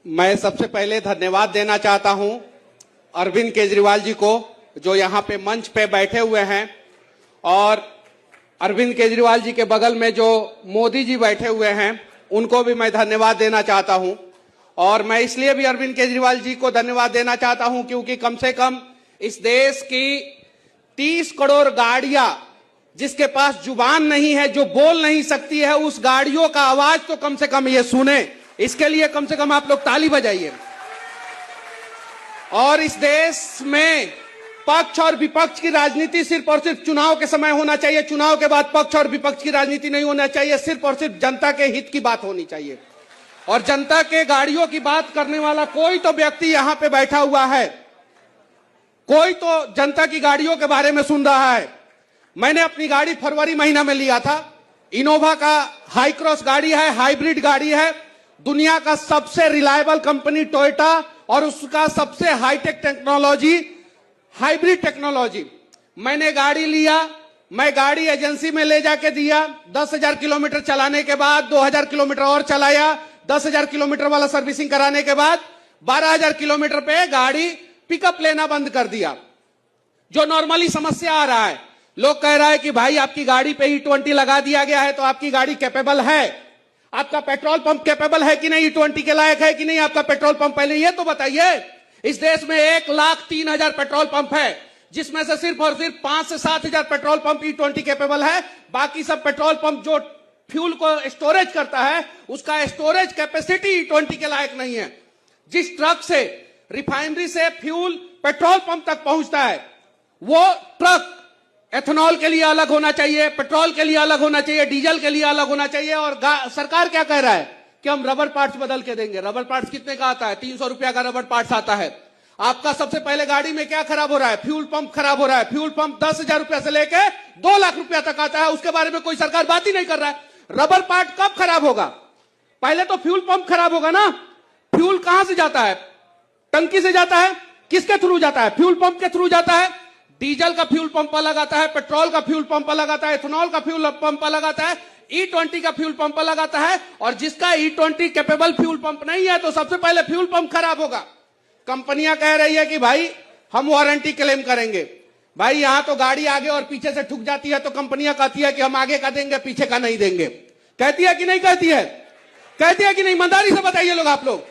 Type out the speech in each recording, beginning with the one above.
मैं सबसे पहले धन्यवाद देना चाहता हूं अरविंद केजरीवाल जी को, जो यहां पे मंच पे बैठे हुए हैं, और अरविंद केजरीवाल जी के बगल में जो मोदी जी बैठे हुए हैं उनको भी मैं धन्यवाद देना चाहता हूं। और मैं इसलिए भी अरविंद केजरीवाल जी को धन्यवाद देना चाहता हूं क्योंकि कम से कम इस देश की 30 करोड़ गाड़ियां जिसके पास जुबान नहीं है, जो बोल नहीं सकती है, उस गाड़ियों का आवाज तो कम से कम ये सुने। इसके लिए कम से कम आप लोग ताली बजाइए। और इस देश में पक्ष और विपक्ष की राजनीति सिर्फ और सिर्फ चुनाव के समय होना चाहिए। चुनाव के बाद पक्ष और विपक्ष की राजनीति नहीं होना चाहिए। सिर्फ और सिर्फ जनता के हित की बात होनी चाहिए। और जनता के गाड़ियों की बात करने वाला कोई तो व्यक्ति यहां पे बैठा हुआ है, कोई तो जनता की गाड़ियों के बारे में सुन रहा है। मैंने अपनी गाड़ी फरवरी महीना में लिया था। इनोवा का हाई क्रॉस गाड़ी है, हाइब्रिड गाड़ी है। दुनिया का सबसे रिलायबल कंपनी टोयोटा और उसका सबसे हाईटेक टेक्नोलॉजी, हाइब्रिड टेक्नोलॉजी। मैंने गाड़ी लिया, मैं गाड़ी एजेंसी में ले जाके दिया। 10,000 किलोमीटर चलाने के बाद 2,000 किलोमीटर और चलाया। 10,000 किलोमीटर वाला सर्विसिंग कराने के बाद 12,000 किलोमीटर पे गाड़ी पिकअप लेना बंद कर दिया। जो नॉर्मली समस्या आ रहा है, लोग कह रहा है कि भाई आपकी गाड़ी पे E20 लगा दिया गया है तो आपकी गाड़ी कैपेबल है। आपका पेट्रोल पंप कैपेबल है कि नहीं, E20 के लायक है कि नहीं आपका पेट्रोल पंप, पहले ये तो बताइए। इस देश में 1,03,000 पेट्रोल पंप है, जिसमें से सिर्फ और सिर्फ 5 से 7,000 पेट्रोल पंप E20 कैपेबल है। बाकी सब पेट्रोल पंप जो फ्यूल को स्टोरेज करता है, उसका स्टोरेज कैपेसिटी E20 के लायक नहीं है। जिस ट्रक से रिफाइनरी से फ्यूल पेट्रोल पंप तक पहुंचता है, वो ट्रक एथेनॉल के लिए अलग होना चाहिए, पेट्रोल के लिए अलग होना चाहिए, डीजल के लिए अलग होना चाहिए। और सरकार क्या कह रहा है कि हम रबर पार्ट्स बदल के देंगे। रबर पार्ट्स कितने का आता है? 300 रुपया का रबर पार्ट्स आता है। आपका सबसे पहले गाड़ी में क्या खराब हो रहा है? फ्यूल पंप खराब हो रहा है। फ्यूल पंप 10,000 रुपया से लेके 2 लाख रुपया तक आता है। उसके बारे में कोई सरकार बात ही नहीं कर रहा है। रबर पार्ट कब खराब होगा? पहले तो फ्यूल पंप खराब होगा ना। फ्यूल कहां से जाता है? टंकी से जाता है। किसके थ्रू जाता है? फ्यूल पंप के थ्रू जाता है। डीजल का फ्यूल पंप अलग आता है, पेट्रोल का फ्यूल पंप अलग आता है, इथेनॉल का फ्यूल पंप अलग आता है, E20 का फ्यूल पंप अलग आता है। और जिसका E20 कैपेबल फ्यूल पंप नहीं है, तो सबसे पहले फ्यूल पंप खराब होगा। कंपनियां कह रही है कि भाई हम वारंटी क्लेम करेंगे। भाई यहां तो गाड़ी आगे और पीछे से ठुक जाती है तो कंपनियां कहती है कि हम आगे का देंगे, पीछे का नहीं देंगे। कहती है कि नहीं कहती है? कहती है कि नहीं? ईमानदारी से बताइए लोग, आप लोग।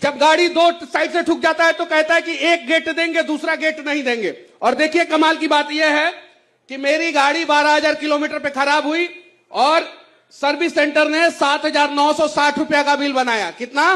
जब गाड़ी 2 साइड से ठुक जाता है तो कहता है कि एक गेट देंगे, दूसरा गेट नहीं देंगे। और देखिए कमाल की बात यह है कि मेरी गाड़ी 12,000 किलोमीटर पे खराब हुई और सर्विस सेंटर ने 7,960 रुपया का बिल बनाया। कितना?